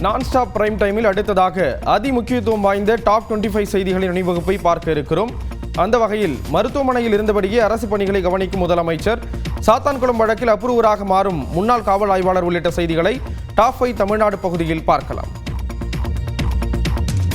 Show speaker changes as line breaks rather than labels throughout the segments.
நான் stop prime டைமில் அடுத்ததாக அதிமுக்கியத்துவம் வாய்ந்த டாப் 25 செய்திகளின் அணிவகுப்பை பார்க்க இருக்கிறோம். அந்த வகையில் மருத்துவமனையில் இருந்தபடியே அரசு பணிகளை கவனிக்கும் முதலமைச்சர், சாத்தான்குளம் வழக்கில் அப்ரூவராக மாறும் முன்னாள் காவல் ஆய்வாளர் உள்ளிட்ட செய்திகளை டாப் 5 தமிழ்நாடு பகுதியில் பார்க்கலாம்.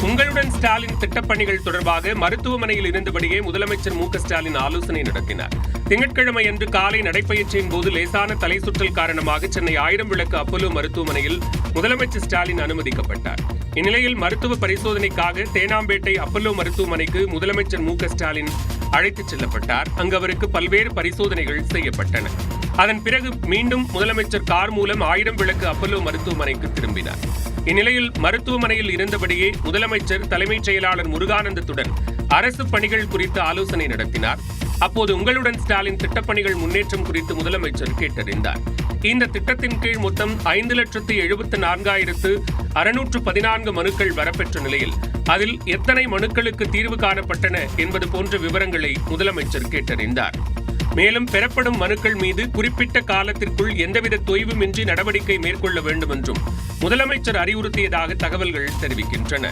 உங்களுடன் ஸ்டாலின் திட்டப்பணிகள் தொடர்பாக மருத்துவமனையில் இருந்தபடியே முதலமைச்சர் மு க ஸ்டாலின் ஆலோசனை நடத்தினார். திங்கட்கிழமை அன்று காலை நடைப்பயிற்சியின் போது லேசான தலை சுற்றல் காரணமாக சென்னை 1000 விளக்கு அப்போலோ மருத்துவமனையில் முதலமைச்சர் ஸ்டாலின் அனுமதிக்கப்பட்டார். இந்நிலையில் மருத்துவ பரிசோதனைக்காக தேனாம்பேட்டை அப்போலோ மருத்துவமனைக்கு முதலமைச்சர் மு க ஸ்டாலின் அழைத்துச் செல்லப்பட்டார். அங்கு அவருக்கு பல்வேறு பரிசோதனைகள் செய்யப்பட்டன. அதன் பிறகு மீண்டும் முதலமைச்சர் கார் மூலம் 1000 விளக்கு அப்போலோ மருத்துவமனைக்கு திரும்பினார். இந்நிலையில் மருத்துவமனையில் இருந்தபடியே முதலமைச்சர் தலைமைச் செயலாளர் முருகானந்தத்துடன் அரசு பணிகள் குறித்து ஆலோசனை நடத்தினார். அப்போது உங்களுடன் ஸ்டாலின் திட்டப்பணிகள் முன்னேற்றம் குறித்து முதலமைச்சர் கேட்டறிந்தார். இந்த திட்டத்தின் கீழ் மொத்தம் 5,74,614 மனுக்கள் வரப்பெற்ற நிலையில் அதில் எத்தனை மனுக்களுக்கு தீர்வு காணப்பட்டன என்பது போன்ற விவரங்களை முதலமைச்சர் கேட்டறிந்தார். மேலும் பெறப்படும் மனுக்கள் மீது குறிப்பிட்ட காலத்திற்குள் எந்தவித தொய்வுமின்றி நடவடிக்கை மேற்கொள்ள வேண்டும் என்றும் முதலமைச்சர் அறிவுறுத்தியதாக தகவல்கள் தெரிவிக்கின்றன.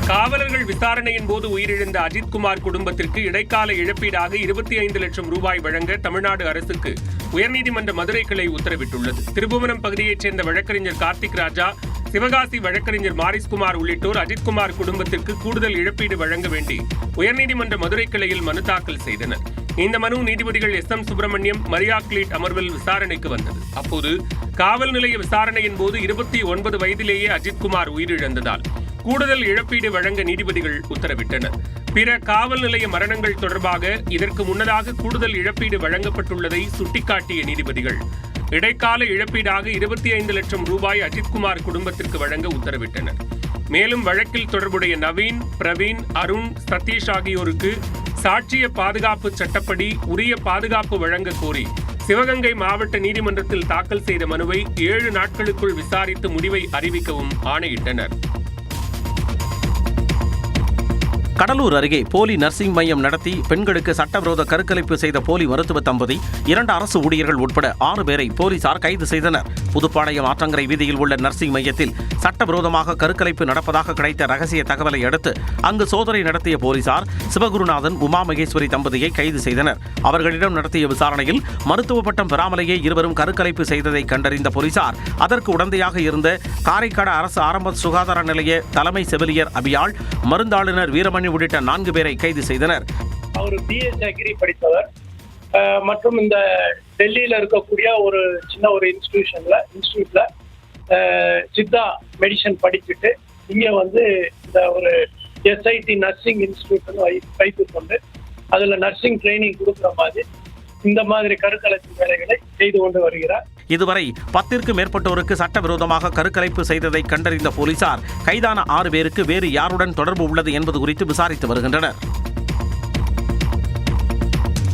காவலர்கள் விசாரணையின் போது உயிரிழந்த அஜித்குமார் குடும்பத்திற்கு இடைக்கால இழப்பீடாக 25 லட்சம் ரூபாய் வழங்க தமிழ்நாடு அரசுக்கு உயர்நீதிமன்ற மதுரை கிளை உத்தரவிட்டுள்ளது. திருபுவனம் பகுதியைச் சேர்ந்த வழக்கறிஞர் கார்த்திக் ராஜா, சிவகாசி வழக்கறிஞர் மாரிஸ்குமார் உள்ளிட்டோர் அஜித்குமார் குடும்பத்திற்கு கூடுதல் இழப்பீடு வழங்க வேண்டி உயர்நீதிமன்ற மதுரை கிளையில் மனு தாக்கல் செய்தனர். இந்த மனு நீதிபதிகள் SM சுப்பிரமணியம், மரியா கிளீட் அமர்வில் விசாரணைக்கு வந்தது. அப்போது காவல் நிலைய விசாரணையின் போது 29 வயதிலேயே அஜித்குமார் உயிரிழந்ததால் கூடுதல் இழப்பீடு வழங்க நீதிபதிகள் உத்தரவிட்டனர். பிற காவல் நிலைய மரணங்கள் தொடர்பாக இதற்கு முன்னதாக கூடுதல் இழப்பீடு வழங்கப்பட்டுள்ளதை சுட்டிக்காட்டிய நீதிபதிகள் இடைக்கால இழப்பீடாக 25 லட்சம் ரூபாய் அஜித்குமார் குடும்பத்திற்கு வழங்க உத்தரவிட்டனர். மேலும் வழக்கில் தொடர்புடைய நவீன், பிரவீன், அருண், சதீஷ் ஆகியோருக்கு சாட்சிய பாதுகாப்பு சட்டப்படி உரிய பாதுகாப்பு வழங்க கோரி சிவகங்கை மாவட்ட நீதிமன்றத்தில் தாக்கல் செய்த மனுவை 7 நாட்களுக்குள் விசாரித்து முடிவை அறிவிக்கவும் ஆணையிட்டனர்.
கடலூர் அருகே போலி நர்சிங் மையம் நடத்தி பெண்களுக்கு சட்டவிரோத கருக்கலைப்பு செய்த போலி மருத்துவ தம்பதி 2 அரசு ஊழியர்கள் உட்பட 6 பேரை போலீசார் கைது செய்தனர். புதுப்பாளையம் ஆற்றங்கரை வீதியில் உள்ள நர்சிங் மையத்தில் சட்டவிரோதமாக கருக்கலைப்பு நடப்பதாக கிடைத்த ரகசிய தகவலை அடுத்து அங்கு சோதனை நடத்திய போலீசார் சிவகுருநாதன், உமா மகேஸ்வரி தம்பதியை கைது செய்தனர். அவர்களிடம் நடத்திய விசாரணையில் மருத்துவ பட்டம் பெறாமலேயே இருவரும் கருக்கலைப்பு செய்ததை கண்டறிந்த போலீசார் அதற்கு உடந்தையாக இருந்த காரைக்காடு அரசு ஆரம்ப சுகாதார நிலைய தலைமை செவிலியர் அபியாள், மருந்தாளுநர் வீரமணி உள்ளிட்ட 4 பேரை கைது செய்தனர்.
அவர் BS அக்ரி படித்தவர் மற்றும் இந்த டெல்லியில இருக்கக்கூடிய ஒரு சின்ன ஒரு இன்ஸ்டிடியூட்ல சித்தா மெடிசன் படிச்சுட்டு இங்க வந்து இந்த ஒரு SIT நர்சிங் இன்ஸ்டிடியூட் வைத்துக் கொண்டு அதுல நர்சிங் ட்ரைனிங் கொடுக்குற மாதிரி இந்த மாதிரி கருக்கலைப்பு வேலைகளை செய்து கொண்டு வருகிறார்.
இதுவரை 10க்கும் மேற்பட்டோருக்கு சட்டவிரோதமாக கருக்கலைப்பு செய்ததை கண்டறிந்த போலீசார் கைதான 6 பேருக்கு வேறு யாருடன் தொடர்பு உள்ளது என்பது குறித்து விசாரித்து வருகின்றனர்.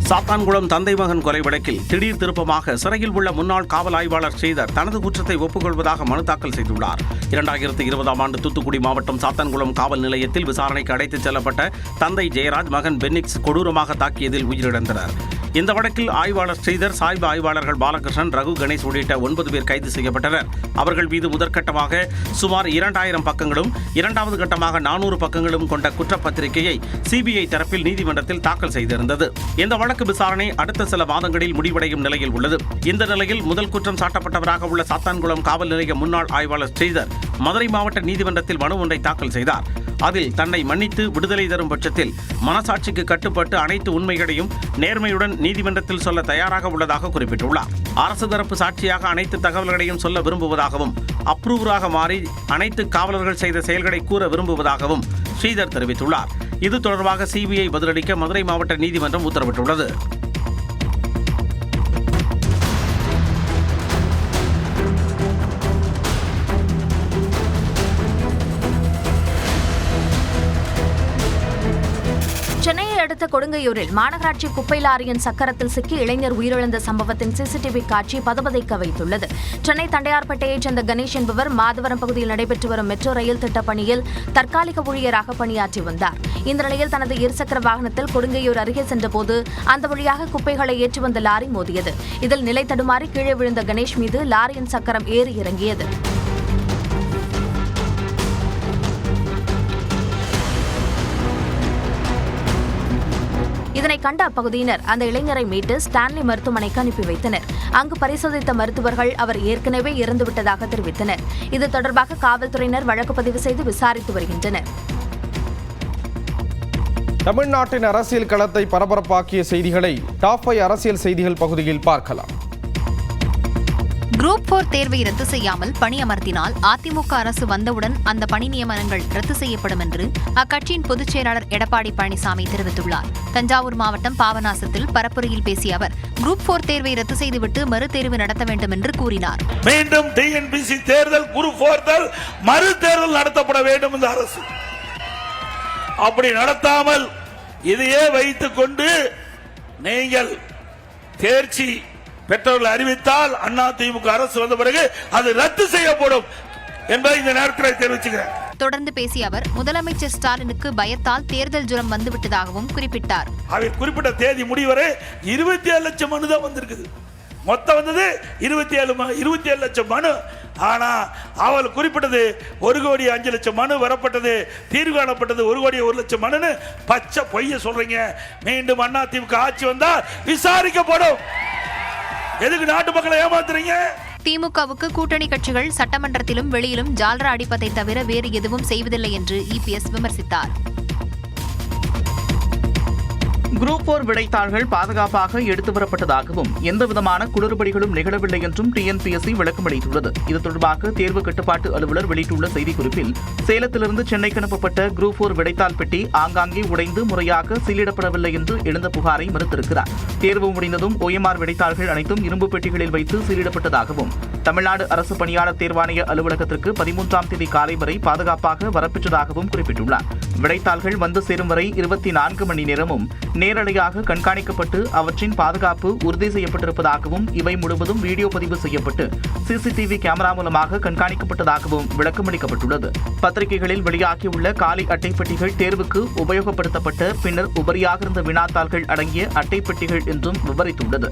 சாத்தான்குளம் தந்தை மகன் கொலை வழக்கில் திடீர் திருப்பமாக சிறையில் உள்ள முன்னாள் காவல் ஆய்வாளர் ஸ்ரீதர் தனது குற்றத்தை ஒப்புக்கொள்வதாக மனு தாக்கல் செய்துள்ளார். 2020ஆம் ஆண்டு தூத்துக்குடி மாவட்டம் சாத்தான்குளம் காவல் நிலையத்தில் விசாரணைக்கு அழைத்துச் செல்லப்பட்ட தந்தை ஜெயராஜ், மகன் பென்னிக்ஸ் கொடூரமாக தாக்கியதில் உயிரிழந்தனர். இந்த வழக்கில் ஆய்வாளர் ஸ்ரீதர், சாய்பு ஆய்வாளர்கள் பாலகிருஷ்ணன், ரகு கணேஷ் உள்ளிட்ட 9 பேர் கைது செய்யப்பட்டனர். அவர்கள் மீது முதற்கட்டமாக சுமார் 2000 பக்கங்களும், இரண்டாவது கட்டமாக 400 பக்கங்களும் கொண்ட குற்றப்பத்திரிகையை CBI தரப்பில் நீதிமன்றத்தில் தாக்கல் செய்திருந்தது. இந்த வழக்கு விசாரணை அடுத்த சில மாதங்களில் முடிவடையும் நிலையில் உள்ளது. இந்த நிலையில் முதல் குற்றம் சாட்டப்பட்டவராக உள்ள சாத்தான்குளம் காவல் நிலைய முன்னாள் ஆய்வாளர் ஸ்ரீதர் மதுரை மாவட்ட நீதிமன்றத்தில் மனு ஒன்றை தாக்கல் செய்தார். அதில் தன்னை மன்னித்து விடுதலை தரும் பட்சத்தில் மனசாட்சிக்கு கட்டுப்பட்டு அனைத்து உண்மைகளையும் நேர்மையுடன் நீதிமன்றத்தில் சொல்ல தயாராக உள்ளதாக குறிப்பிட்டுள்ளார். அரசு தரப்பு சாட்சியாக அனைத்து தகவல்களையும் சொல்ல விரும்புவதாகவும் அப்ரூவராக மாறி அனைத்து காவலர்கள் செய்த செயல்களை கூற விரும்புவதாகவும் ஸ்ரீதர் தெரிவித்துள்ளார். இது தொடர்பாக CBI பதிலளிக்க மதுரை மாவட்ட நீதிமன்றம் உத்தரவிட்டுள்ளது.
சென்னையை அடுத்த கொடுங்கையூரில் மாநகராட்சி குப்பை லாரியின் சக்கரத்தில் சிக்கி இளைஞர் உயிரிழந்த சம்பவத்தின் சிசிடிவி காட்சி பதபதைக்க வைத்துள்ளது. சென்னை தண்டையார்பேட்டையைச் சேர்ந்த கணேஷ் என்பவர் மாதவரம் பகுதியில் நடைபெற்று வரும் மெட்ரோ ரயில் திட்டப் பணியில் தற்காலிக ஊழியராக பணியாற்றி வந்தார். இந்த நிலையில் தனது இருசக்கர வாகனத்தில் கொடுங்கையூர் அருகே சென்றபோது அந்த வழியாக குப்பைகளை ஏற்றி வந்த லாரி மோதியது. இதில் நிலை தடுமாறி கீழே விழுந்த கணேஷ் மீது லாரியின் சக்கரம் ஏறி இறங்கியது. இதனை கண்ட அப்பகுதியினர் அந்த இளைஞரை மீட்டு ஸ்டான்லி மருத்துவமனைக்கு அனுப்பி வைத்தனர். அங்கு பரிசோதித்த மருத்துவர்கள் அவர் ஏற்கனவே இறந்துவிட்டதாக தெரிவித்தனர். இது தொடர்பாக காவல்துறையினர் வழக்கு பதிவு செய்து விசாரித்து வருகின்றனர்.
தமிழ்நாட்டின் அரசியல் களத்தை பரபரப்பாக்கிய செய்திகளை டாப் 5 அரசியல் செய்திகள் பகுதியில் பார்க்கலாம்.
குரூப் 4 தேர்வை ரத்து செய்யாமல் பணியமர்த்தினால் அதிமுக அரசு வந்தவுடன் அந்த பணி நியமனங்கள் ரத்து செய்யப்படும் என்று அக்கட்சியின் பொதுச் செயலாளர் எடப்பாடி பழனிசாமி தெரிவித்துள்ளார். தஞ்சாவூர் மாவட்டம் பாபநாசத்தில் பரப்புரையில் பேசிய அவர் குரூப் 4 தேர்வை ரத்து செய்துவிட்டு மறுதேர்வு நடத்த வேண்டும் என்று கூறினார்.
மீண்டும் டிஎன்பிசி தேர்தல் குரூப் 4 மறு தேர்தல் நடத்தப்பட வேண்டும் இந்த அரசு. அப்படி நடத்தாமல் இதையே வைத்துக் கொண்டு நீங்கள் தேர்ச்சி பெற்றவர்கள் அறிவித்தால் அதிமுக அரசு வந்த பிறகு அது ரத்து செய்யப்படும் என்பதை இந்த நேரத்தில் தெரிவிச்சுக்கிறேன்.
தொடர்ந்து பேசிய அவர் முதலமைச்சர் ஸ்டாலினுக்கு பயத்தால் தேர்தல் ஜுரம் வந்துவிட்டதாகவும் குறிப்பிட்டார்.
அவர் குறிப்பிட்ட தேதி முடிவரை 27 லட்சம் மனு தான் வந்திருக்குது. மொத்தம் வந்தது 27 லட்சம் மனு. ஆனா அவள் குறிப்பிட்டது 1,05,00,000 மனு வரப்பட்டது, தீர்வு காணப்பட்டது 1,01,00,000 மனுன்னு பச்சை பொய்ய சொல்றீங்க. மீண்டும் அதிமுக ஆட்சி வந்தால் விசாரிக்கப்படும். எதுக்கு நாட்டு மக்களை ஏமாத்துறீங்க?
திமுகவுக்கு கூட்டணி கட்சிகள் சட்டமன்றத்திலும் வெளியிலும் ஜால்ரா அடிப்பதை தவிர வேறு எதுவும் செய்வதில்லை என்று இபிஎஸ் விமர்சித்தார்.
குரூப் 4 விடைத்தாள்கள் பாதுகாப்பாக எடுத்து வரப்பட்டதாகவும் எந்தவிதமான குளறுபடிகளும் நிகழவில்லை என்றும் டிஎன்பிஎஸ்சி விளக்கம் அளித்துள்ளது. இது தொடர்பாக தேர்வு கட்டுப்பாட்டு அலுவலர் வெளியிட்டுள்ள செய்திக்குறிப்பில் சேலத்திலிருந்து சென்னைக்கு அனுப்பப்பட்ட குரூப் 4 விடைத்தாள் பெட்டி ஆங்காங்கே உடைந்து முறையாக சீலிடப்படவில்லை என்று எழுந்த புகாரை மறுத்திருக்கிறார். தேர்வு முடிந்ததும் OMR விடைத்தாள்கள் அனைத்தும் இரும்பு பெட்டிகளில் வைத்து சீலிடப்பட்டதாகவும் தமிழ்நாடு அரசு பணியாளர் தேர்வாணைய அலுவலகத்திற்கு 13ஆம் தேதி காலை வரை பாதுகாப்பாக வரப்பெற்றதாகவும் குறிப்பிட்டுள்ளார். விடைத்தாள்கள் வந்து சேரும் வரை 24 மணி நேரமும் நேரடியாக கண்காணிக்கப்பட்டு அவற்றின் பாதுகாப்பு உறுதி செய்யப்பட்டிருப்பதாகவும் இவை முழுவதும் வீடியோ பதிவு செய்யப்பட்டு சிசிடிவி கேமரா மூலமாக கண்காணிக்கப்பட்டதாகவும் விளக்கமளிக்கப்பட்டுள்ளது. பத்திரிகைகளில் வெளியாகியுள்ள காலி அட்டைப்பெட்டிகள் தேர்வுக்கு உபயோகப்படுத்தப்பட்ட பின்னர் உபரியாக இருந்த வினாத்தாள்கள் அடங்கிய அட்டைப்பெட்டிகள் என்றும் விவரித்துள்ளது.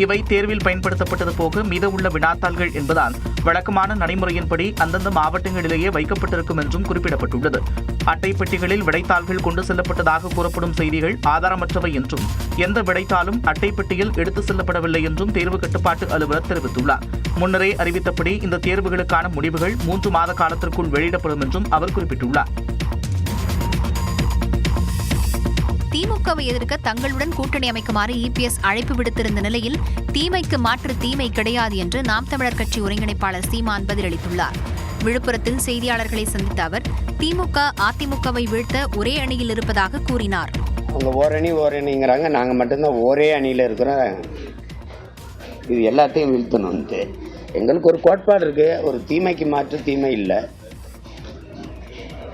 இவை தேர்வில் பயன்படுத்தப்பட்டது போக மீதமுள்ள வினாத்தாள்கள் என்பதால் வழக்கமான நடைமுறையின்படி அந்தந்த மாவட்டங்களிலேயே வைக்கப்பட்டிருக்கும் என்றும் குறிப்பிடப்பட்டுள்ளது. அட்டைப்பெட்டிகளில் விடைத்தாள்கள் கொண்டு செல்லப்பட்டதாக கூறப்படும் செய்திகள் ஆதாரமற்றவை என்றும் எந்த விடைத்தாளும் அட்டைப்பெட்டியில் எடுத்து செல்லப்படவில்லை என்றும் தேர்வு கட்டுப்பாட்டு அலுவலர் தெரிவித்துள்ளார். முன்னரே அறிவித்தபடி இந்த தேர்வுகளுக்கான முடிவுகள் 3 மாத காலத்திற்குள் வெளியிடப்படும் என்றும் அவர் குறிப்பிட்டுள்ளார்.
திமுகவை எதிர்க்க தங்களுடன் கூட்டணி அமைக்குமாறு இபிஎஸ் அழைப்பு விடுத்திருந்த நிலையில் தீமைக்கு மாற்று தீமை கிடையாது என்று நாம் தமிழர் கட்சி ஒருங்கிணைப்பாளர் சீமான் பதிலளித்துள்ளார். விழுப்புரத்தில் செய்தியாளர்களை சந்தித்த அவர் திமுக அதிமுகவை வீழ்த்த ஒரே அணியில் இருப்பதாக கூறினார்.
அவங்க ஓரணிங்கிறாங்க, நாங்கள் மட்டும்தான் ஒரே அணியில் இருக்கிறோம். இது எல்லாத்தையும் வீழ்த்தணும்ட்டு எங்களுக்கு ஒரு கோட்பாடு இருக்கு. ஒரு தீமைக்கு மாற்று தீமை இல்லை.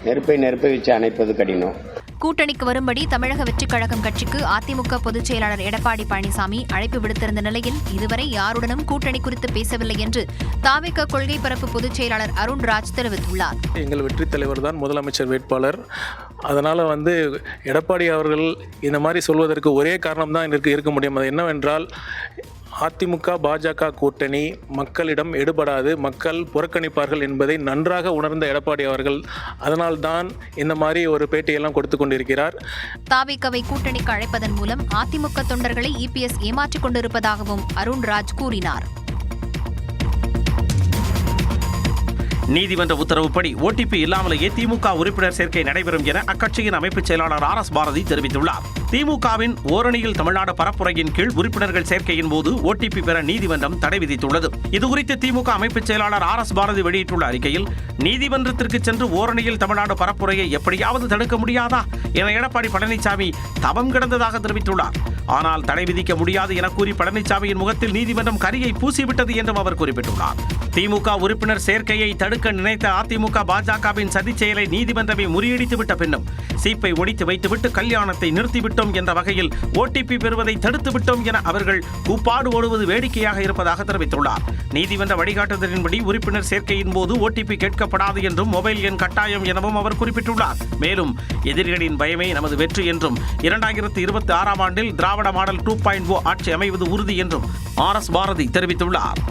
நெருப்பை வச்சு அணைப்பது கடினம்.
கூட்டணிக்கு வரும்படி தமிழக வெற்றிக் கழகம் கட்சிக்கு அதிமுக பொதுச் செயலாளர் எடப்பாடி பழனிசாமி அழைப்பு விடுத்திருந்த நிலையில் இதுவரை யாருடனும் கூட்டணி குறித்து பேசவில்லை என்று தாவேக கொள்கை பரப்பு பொதுச் செயலாளர் அருண்ராஜ் தெரிவித்துள்ளார்.
எங்கள் வெற்றி தலைவர் தான் முதலமைச்சர் வேட்பாளர். அதனால் எடப்பாடி அவர்கள் இந்த மாதிரி சொல்வதற்கு ஒரே காரணம் தான் இருக்க முடியும். அது என்னவென்றால் அதிமுக பாஜக கூட்டணி மக்களிடம் எடுபடாது, மக்கள் புறக்கணிப்பார்கள் என்பதை நன்றாக உணர்ந்த எடப்பாடி அவர்கள் அதனால்தான் இந்த மாதிரி ஒரு பேட்டியெல்லாம் கொடுத்து கொண்டிருக்கிறார்.
தாவேகவை கூட்டணிக்கு அழைப்பதன் மூலம் அதிமுக தொண்டர்களை இபிஎஸ் ஏமாற்றிக் கொண்டிருப்பதாகவும் அருண்ராஜ் கூறினார்.
நீதிமன்ற உத்தரவுப்படி ஓடிபி இல்லாமலேயே திமுக உறுப்பினர் சேர்க்கை நடைபெறும் என அக்கட்சியின் அமைப்புச் செயலாளர் RS பாரதி தெரிவித்துள்ளார். திமுகவின் ஓரணியில் தமிழ்நாடு பரப்புரையின் கீழ் உறுப்பினர்கள் சேர்க்கையின் போது ஓடிபி பெற நீதிமன்றம் தடை விதித்துள்ளது. இதுகுறித்து திமுக அமைப்பு செயலாளர் RS பாரதி வெளியிட்டுள்ள அறிக்கையில், நீதிமன்றத்திற்கு சென்று ஓரணியில் தமிழ்நாடு பரப்புரையை எப்படியாவது தடுக்க முடியாதா என எடப்பாடி பழனிசாமி தவம் கிடந்ததாக தெரிவித்துள்ளார். ஆனால் தடை விதிக்க முடியாது என கூறி பழனிசாமியின் முகத்தில் நீதிமன்றம் கரியை பூசிவிட்டது என்றும் அவர் குறிப்பிட்டுள்ளார். திமுக உறுப்பினர் சேர்க்கையை தடுக்க நினைத்த அதிமுக பாஜகவின் சதி செயலை நீதிமன்றமே முறியடித்துவிட்ட பின்னும் சீப்பை ஒடித்து வைத்துவிட்டு கல்யாணத்தை நிறுத்திவிட்டோம் என்ற வகையில் ஓடிபி பெறுவதை தடுத்துவிட்டோம் என அவர்கள் கூப்பாடு ஓடுவது வேடிக்கையாக இருப்பதாக தெரிவித்துள்ளார். நீதிமன்ற வழிகாட்டுதலின்படி உறுப்பினர் சேர்க்கையின் போது ஓடிபி கேட்கப்படாது என்றும் மொபைல் எண் கட்டாயம் எனவும் அவர் குறிப்பிட்டுள்ளார். மேலும் எதிரிகளின் பயமே நமது வெற்றி என்றும் 2026ஆம் ஆண்டில் திராவிட மாடல் 2.0 ஆட்சி அமைவது உறுதி என்றும் RS பாரதி தெரிவித்துள்ளார்.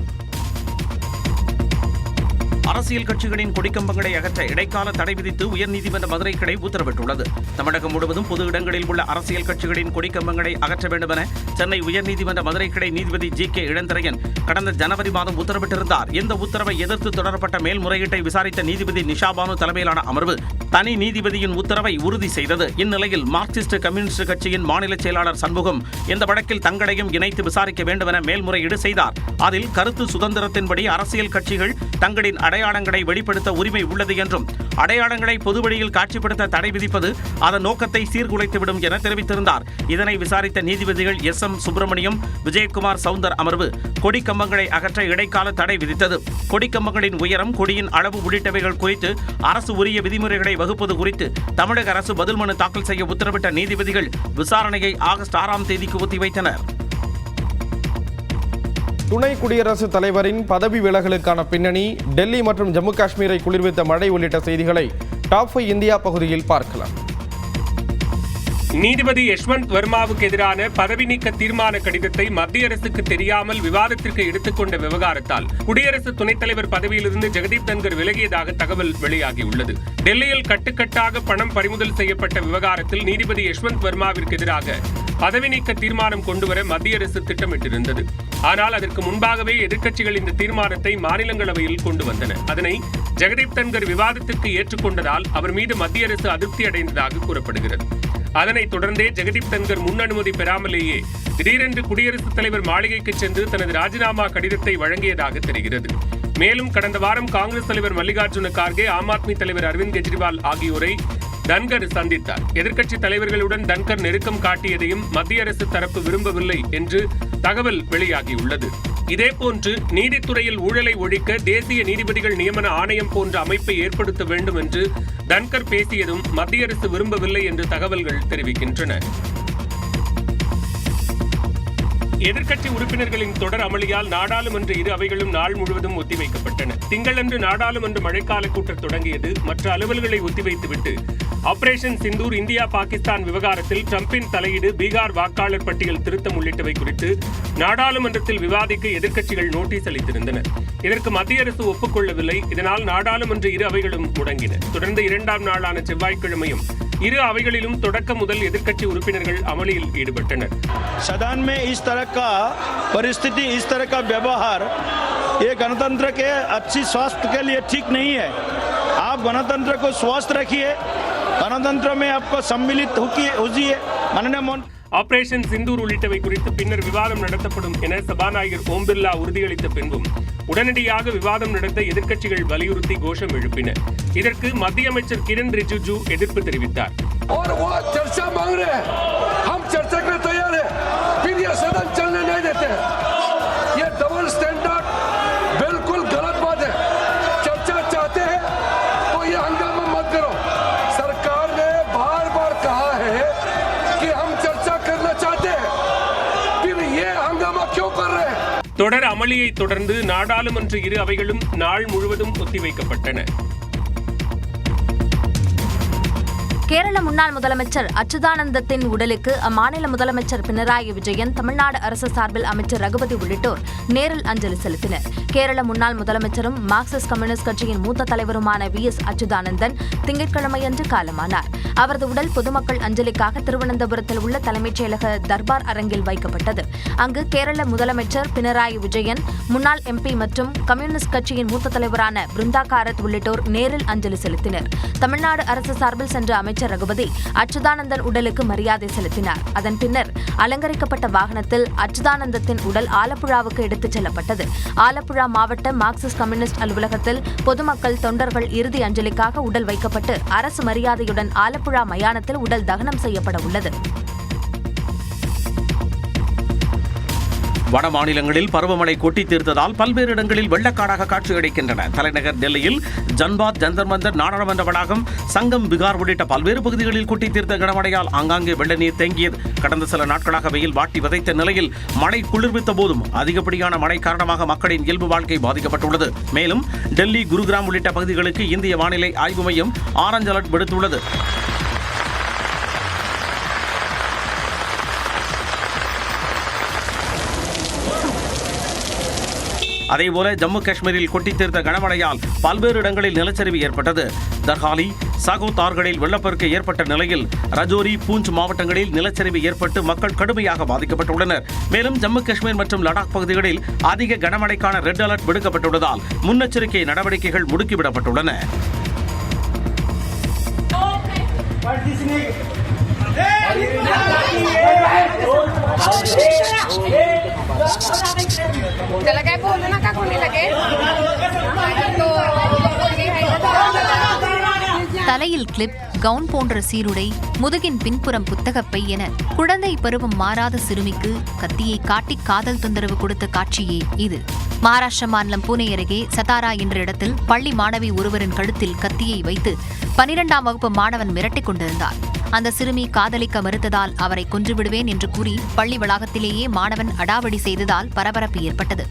அரசியல் கட்சிகளின் கொடிக்கம்பங்களை அகற்ற இடைக்கால தடை விதித்து உயர்நீதிமன்ற மதுரை கிளை உத்தரவிட்டுள்ளது. தமிழகம் முழுவதும் பொது இடங்களில் உள்ள அரசியல் கட்சிகளின் கொடிக்கம்பங்களை அகற்ற வேண்டும் என சென்னை உயர்நீதிமன்ற மதுரை கிளை நீதிபதி GK இளந்திரையன் கடந்த ஜனவரி மாதம் உத்தரவிட்டிருந்தார். இந்த உத்தரவை எதிர்த்து தொடரப்பட்ட மேல்முறையீட்டை விசாரித்த நீதிபதி நிஷா பானு தலைமையிலான அமர்வு தனி நீதிபதியின் உத்தரவை உறுதி செய்தது. இந்நிலையில் மார்க்சிஸ்ட் கம்யூனிஸ்ட் கட்சியின் மாநில செயலாளர் சண்முகம் இந்த வழக்கில் தங்களையும் இணைத்து விசாரிக்க வேண்டும் என மேல்முறையீடு செய்தார். அதில் கருத்து சுதந்திரத்தின்படி அரசியல் கட்சிகள் தங்களின் அடையாளங்களை வெளிப்படுத்த உரிமை உள்ளது என்றும் அடையாளங்களை பொதுவெளியில் காட்சிப்படுத்த தடை விதிப்பது அதன் நோக்கத்தை சீர்குலைத்துவிடும் என தெரிவித்திருந்தார். இதனை விசாரித்த நீதிபதிகள் SM சுப்பிரமணியம், விஜயகுமார் சவுந்தர் அமர்வு கொடிக்கம்பங்களை அகற்ற இடைக்கால தடை விதித்தது. கொடிக்கம்பங்களின் உயரம், கொடியின் அளவு உள்ளிட்டவைகள் குறித்து அரசு உரிய விதிமுறைகளை வகுப்பது குறித்து தமிழக அரசு பதில் மனு தாக்கல் செய்ய உத்தரவிட்ட நீதிபதிகள் விசாரணையை ஆகஸ்ட் 6ஆம் தேதிக்கு ஒத்திவைத்தனர்.
துணை குடியரசுத் தலைவரின் பதவி விலகலுக்கான பின்னணி, டெல்லி மற்றும் ஜம்மு காஷ்மீரை குளிர்வித்த மழை உள்ளிட்ட செய்திகளை டாப் 5 இந்தியா பகுதியில் பார்க்கலாம்.
நீதிபதி யஷ்வந்த் வர்மாவுக்கு எதிரான பதவி நீக்க தீர்மான கடிதத்தை மத்திய அரசுக்கு தெரியாமல் விவாதத்திற்கு எடுத்துக்கொண்ட விவகாரத்தால் குடியரசு துணைத் தலைவர் பதவியிலிருந்து ஜெகதீப் தன்கர் விலகியதாக தகவல் வெளியாகியுள்ளது. டெல்லியில் கட்டுக்கட்டாக பணம் பறிமுதல் செய்யப்பட்ட விவகாரத்தில் நீதிபதி யஷ்வந்த் வர்மாவிற்கு எதிராக பதவி நீக்க தீர்மானம் கொண்டுவர மத்திய அரசு திட்டமிட்டிருந்தது. ஆனால் அதற்கு முன்பாகவே எதிர்க்கட்சிகள் இந்த தீர்மானத்தை மாநிலங்களவையில் கொண்டு வந்தன. அதனை ஜெகதீப் தன்கர் விவாதத்திற்கு ஏற்றுக்கொண்டதால் அவர் மீது மத்திய அரசு அதிருப்தி அடைந்ததாக கூறப்படுகிறது. அதனைத் தொடர்ந்தே ஜெகதீப் தன்கர் முன் அனுமதி பெறாமலேயே திடீரென்று குடியரசுத் தலைவர் மாளிகைக்கு சென்று தனது ராஜினாமா கடிதத்தை வழங்கியதாக தெரிகிறது. மேலும் கடந்த வாரம் காங்கிரஸ் தலைவர் மல்லிகார்ஜுன கார்கே, ஆம் ஆத்மி தலைவர் அரவிந்த் கெஜ்ரிவால் ஆகியோரை தன்கர் சந்தித்தார். எதிர்க்கட்சி தலைவர்களுடன் தன்கர் நெருக்கம் காட்டியதையும் மத்திய அரசு தரப்பு விரும்பவில்லை என்று தகவல் வெளியாகியுள்ளது. இதேபோன்று நீதித்துறையில் ஊழலை ஒழிக்க தேசிய நீதிபதிகள் நியமன ஆணையம் போன்ற அமைப்பை ஏற்படுத்த வேண்டும் என்று தன்கர் பேசியதும் மத்திய அரசு விரும்பவில்லை என்று தகவல்கள் தெரிவிக்கின்றன. எதிர்க்கட்சி உறுப்பினர்களின் தொடர் அமளியால் நாடாளுமன்ற இரு அவைகளும் நாள் முழுவதும் ஒத்திவைக்கப்பட்டன. திங்களன்று நாடாளுமன்ற மழைக்கால கூட்டம் தொடங்கியது. மற்ற அலுவல்களை ஒத்திவைத்துவிட்டு ஆபரேஷன் சிந்தூர், இந்தியா பாகிஸ்தான் விவகாரத்தில் டிரம்பின் தலையீடு, பீகார் வாக்காளர் பட்டியல் திருத்தம் உள்ளிட்டவை குறித்து நாடாளுமன்றத்தில் விவாதிக்க எதிர்க்கட்சிகள் நோட்டீஸ் அளித்திருந்தன. இதற்கு மத்திய அரசு ஒப்புக்கொள்ளவில்லை. இதனால் நாடாளுமன்ற இரு அவைகளும் முடங்கின. தொடர்ந்து 2ஆம் நாளான செவ்வாய்க்கிழமையும் இரு அவைகளிலும் தொடக்க முதல் எதிர்க்கட்சி உறுப்பினர்கள் அமளியில் ஈடுபட்டனர்.
सदन में इस तरह का परिस्थिति, इस तरह का व्यवहार ये गणतंत्र के अच्छी स्वास्थ्य के लिए ठीक नहीं है. आप गणतंत्र को स्वस्थ रखिए, गणतंत्र में आपको सम्मिलित होइए. माननीय
ஆபரேஷன் சிந்தூர் உள்ளிட்டவை குறித்து பின்னர் விவாதம் நடத்தப்படும் என சபாநாயகர் ஓம் பிர்லா உறுதியளித்த பின்பும் உடனடியாக விவாதம் நடத்த எதிர்க்கட்சிகள் வலியுறுத்தி கோஷம் எழுப்பின. இதற்கு மத்திய அமைச்சர் கிரண் ரிஜிஜு எதிர்ப்பு தெரிவித்தார். தொடர் அமளியை தொடர்ந்து நாடாளுமன்ற இரு அவைகளும் நாள் முழுவதும் ஒத்திவைக்கப்பட்டன.
கேரள முன்னாள் முதலமைச்சர் அச்சுதானந்தத்தின் உடலுக்கு அம்மாநில முதலமைச்சர் பினராயி விஜயன், தமிழ்நாடு அரசு சார்பில் அமைச்சர் ரகுபதி உள்ளிட்டோர் நேரில் அஞ்சலி செலுத்தினர். கேரள முன்னாள் முதலமைச்சரும் மார்க்சிஸ்ட் கம்யூனிஸ்ட் கட்சியின் மூத்த தலைவருமான VS அச்சுதானந்தன் திங்கட்கிழமையன்று காலமானார். அவரது உடல் பொதுமக்கள் அஞ்சலிக்காக திருவனந்தபுரத்தில் உள்ள தலைமைச் செயலக தர்பார் அரங்கில் வைக்கப்பட்டது. அங்கு கேரள முதலமைச்சர் பினராயி விஜயன், முன்னாள் MP மற்றும் கம்யூனிஸ்ட் கட்சியின் மூத்த தலைவரான பிருந்தா காரத் உள்ளிட்டோர் நேரில் அஞ்சலி செலுத்தினர். தமிழ்நாடு அரசு சார்பில் சென்ற அமைச்சர் அமைச்சர் ரகுபதி அச்சுதானந்தன் உடலுக்கு மரியாதை செலுத்தினார். அதன் பின்னர் அலங்கரிக்கப்பட்ட வாகனத்தில் அச்சுதானந்தத்தின் உடல் ஆலப்புழாவுக்கு எடுத்துச் செல்லப்பட்டது. ஆலப்புழா மாவட்ட மார்க்சிஸ்ட் கம்யூனிஸ்ட் அலுவலகத்தில் பொதுமக்கள், தொண்டர்கள் இறுதி அஞ்சலிக்காக உடல் வைக்கப்பட்டு அரசு மரியாதையுடன் ஆலப்புழா மயானத்தில் உடல் தகனம் செய்யப்பட உள்ளது.
வட மாநிலங்களில் பருவமழை கொட்டி தீர்த்ததால் பல்வேறு இடங்களில் வெள்ளக்காடாக காட்சியளிக்கின்றன. தலைநகர் டெல்லியில் ஜன்பாத், ஜந்தர் மந்தர், நாடாளுமன்ற வளாகம், சங்கம் விகார் உள்ளிட்ட பல்வேறு பகுதிகளில் கொட்டி தீர்த்த கனமழையால் ஆங்காங்கே வெள்ள நீர் தேங்கியது. கடந்த சில நாட்களாக வெயில் வாட்டி வதைத்த நிலையில் மழை குளிர்வித்த போதும் அதிகப்படியான மழை காரணமாக மக்களின் இயல்பு வாழ்க்கை பாதிக்கப்பட்டுள்ளது. மேலும் டெல்லி, குருகிராம் உள்ளிட்ட பகுதிகளுக்கு இந்திய வானிலை ஆய்வு மையம் ஆரஞ்சு அலர்ட் விடுத்துள்ளது. அதேபோல ஜம்மு காஷ்மீரில் கொட்டி தீர்த்த கனமழையால் பல்வேறு இடங்களில் நிலச்சரிவு ஏற்பட்டது. தர்ஹாலி, சகோதார்களில் வெள்ளப்பெருக்கு ஏற்பட்ட நிலையில் ரஜோரி, பூஞ்ச் மாவட்டங்களில் நிலச்சரிவு ஏற்பட்டு மக்கள் கடுமையாக பாதிக்கப்பட்டுள்ளனர். மேலும் ஜம்மு காஷ்மீர் மற்றும் லடாக் பகுதிகளில் அதிக கனமழைக்கான ரெட் அலர்ட் விடுக்கப்பட்டுள்ளதால் முன்னெச்சரிக்கை நடவடிக்கைகள் முடுக்கிவிடப்பட்டுள்ளன.
தலையில் கிளிப், கவுன் போன்ற சீருடை, முதுகின் பின்புறம் புத்தகப்பை என குழந்தை பருவம் மாறாத சிறுமிக்கு கத்தியை காட்டி காதல் தொந்தரவு கொடுத்த காட்சியே இது. மகாராஷ்டிர மாநிலம் பூனே அருகே சதாரா என்ற இடத்தில் பள்ளி மாணவி ஒருவரின் கழுத்தில் கத்தியை வைத்து 12ஆம் வகுப்பு மாணவன் மிரட்டிக் கொண்டிருந்தார். அந்த சிறுமி காதலிக்க மறுத்ததால் அவரை கொன்றுவிடுவேன் என்று கூறி பள்ளி வளாகத்திலேயே மாணவன் அடாவடி செய்ததால் பரபரப்பு ஏற்பட்டது.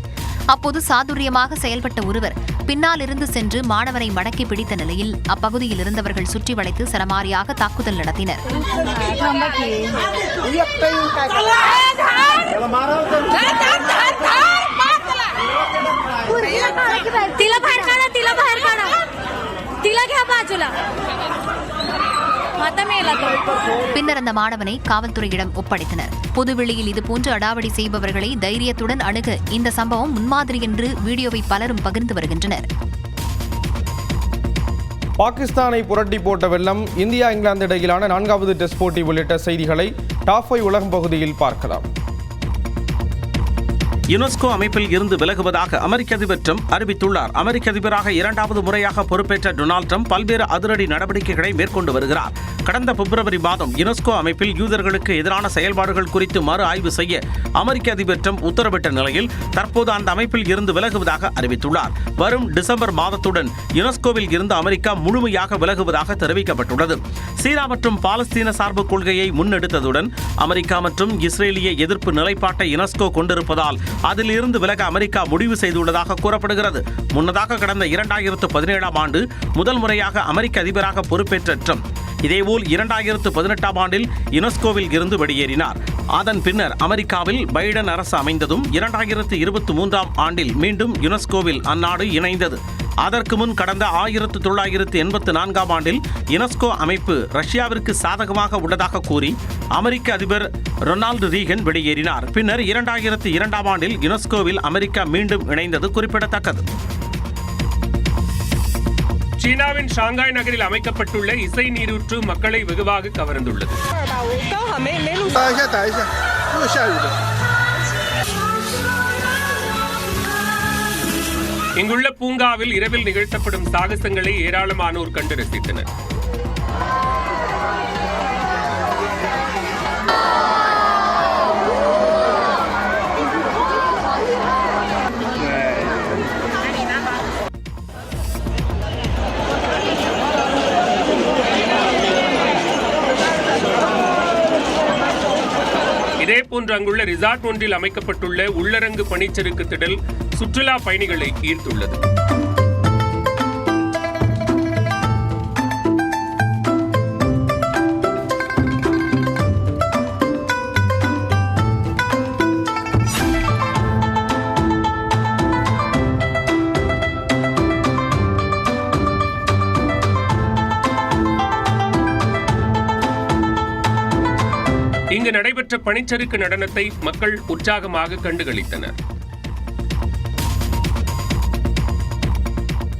அப்போது சாதுரியமாக செயல்பட்ட ஒருவர் பின்னால் இருந்து சென்று மாணவனை மடக்கி பிடித்த நிலையில் அப்பகுதியில் இருந்தவர்கள் சுற்றி வளைத்து சரமாரியாக தாக்குதல் நடத்தினர். பின்னர் அந்த மாணவனை காவல்துறையிடம் ஒப்படைத்தனர். பொதுவெளியில் இதுபோன்று அடாவடி செய்பவர்களை தைரியத்துடன் அணுக இந்த சம்பவம் முன்மாதிரி என்று வீடியோவை பலரும் பகிர்ந்து வருகின்றனர்.
பாகிஸ்தானை புரட்டி போட்ட வெள்ளம், இந்தியா இங்கிலாந்து இடையிலான 4வது டெஸ்ட் போட்டி உள்ளிட்ட செய்திகளை டாப் 5 உலகம் பகுதியில் பார்க்கலாம்.
யுனெஸ்கோ அமைப்பில் இருந்து விலகுவதாக அமெரிக்க அதிபர் ட்ரம்ப் அறிவித்துள்ளார். அமெரிக்க அதிபராக 2வது முறையாக பொறுப்பேற்ற டொனால்ட் ட்ரம்ப் பல்வேறு அதிரடி நடவடிக்கைகளை மேற்கொண்டு வருகிறார். கடந்த பிப்ரவரி மாதம் யுனெஸ்கோ அமைப்பில் யூதர்களுக்கு எதிரான செயல்பாடுகள் குறித்து மறு ஆய்வு செய்ய அமெரிக்க அதிபர் ட்ரம்ப் உத்தரவிட்ட நிலையில் தற்போது அந்த அமைப்பில் இருந்து விலகுவதாக அறிவித்துள்ளார். வரும் டிசம்பர் மாதத்துடன் யுனெஸ்கோவில் இருந்து அமெரிக்கா முழுமையாக விலகுவதாக தெரிவிக்கப்பட்டுள்ளது. சீனா மற்றும் பாலஸ்தீன சார்பு கொள்கையை முன்னெடுத்ததுடன் அமெரிக்கா மற்றும் இஸ்ரேலிய எதிர்ப்பு நிலைப்பாட்டை யுனெஸ்கோ கொண்டிருப்பதால் அதில் இருந்து விலக அமெரிக்கா முடிவு செய்துள்ளதாக கூறப்படுகிறது. முன்னதாக கடந்த 2017ஆம் ஆண்டு முதல் முறையாக அமெரிக்க அதிபராக பொறுப்பேற்ற ட்ரம்ப் இதேபோல் 2018ஆம் ஆண்டில் யுனெஸ்கோவில் இருந்து வெளியேறினார். அதன் பின்னர் அமெரிக்காவில் பைடன் அரசு அமைந்ததும் 2023ஆம் ஆண்டில் மீண்டும் யுனெஸ்கோவில் அந்நாடு இணைந்தது. அதற்கு முன் கடந்த 1984ஆம் ஆண்டில் யுனெஸ்கோ அமைப்பு ரஷ்யாவிற்கு சாதகமாக உள்ளதாக கூறி அமெரிக்க அதிபர் ரொனால்டு ரீகன் வெளியேறினார். பின்னர் 2002ஆம் ஆண்டில் யுனெஸ்கோவில் அமெரிக்கா மீண்டும் இணைந்தது குறிப்பிடத்தக்கது.
சீனாவின் ஷாங்காய் நகரில் அமைக்கப்பட்டுள்ள இசை நீரூற்று மக்களை வெகுவாக கவர்ந்துள்ளது. இங்குள்ள பூங்காவில் இரவில் நிகழ்த்தப்படும் சாகசங்களை ஏராளமானோர் கண்டு ரசித்தனர். இதேபோன்று அங்குள்ள ரிசார்ட் ஒன்றில் அமைக்கப்பட்டுள்ள உள்ளரங்கு பனிச்சறுக்கு திடல் சுற்றுலா பயணிகளை ஈர்த்துள்ளது. இங்கு நடைபெற்ற பனிச்சறுக்கு நடனத்தை மக்கள் உற்சாகமாக கண்டுகளித்தனர்.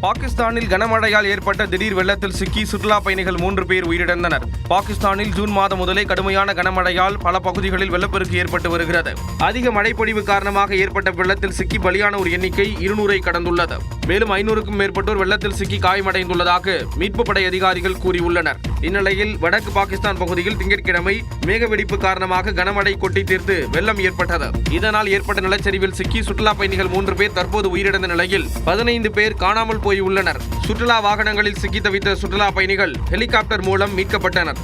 பாகிஸ்தானில் கனமழையால் ஏற்பட்ட திடீர் வெள்ளத்தில் சிக்கி சுற்றுலா பயணிகள் 3 பேர் உயிரிழந்தனர். பாகிஸ்தானில் ஜூன் மாதம் முதலே கடுமையான கனமழையால் பல பகுதிகளில் வெள்ளப்பெருக்கு ஏற்பட்டு வருகிறது. அதிக மழைப்பொழிவு காரணமாக ஏற்பட்ட வெள்ளத்தில் சிக்கி பலியானோர் எண்ணிக்கை 200-ஐ கடந்துள்ளது. மேலும் 500க்கும் மேற்பட்டோர் வெள்ளத்தில் சிக்கி காயமடைந்துள்ளதாக மீட்புப் படை அதிகாரிகள் கூறியுள்ளனர். இந்நிலையில் வடக்கு பாகிஸ்தான் பகுதியில் திங்கட்கிழமை மேகவெடிப்பு காரணமாக கனமழை கொட்டி தீர்த்து வெள்ளம் ஏற்பட்டது. இதனால் ஏற்பட்ட நிலச்சரிவில் சிக்கி சுற்றுலா பயணிகள் 3 பேர் தற்போது உயிரிழந்த நிலையில் 15 பேர் காணாமல் போயுள்ளனர். சுற்றுலா வாகனங்களில் சிக்கி தவித்த சுற்றுலா பயணிகள் ஹெலிகாப்டர் மூலம் மீட்கப்பட்டனர்.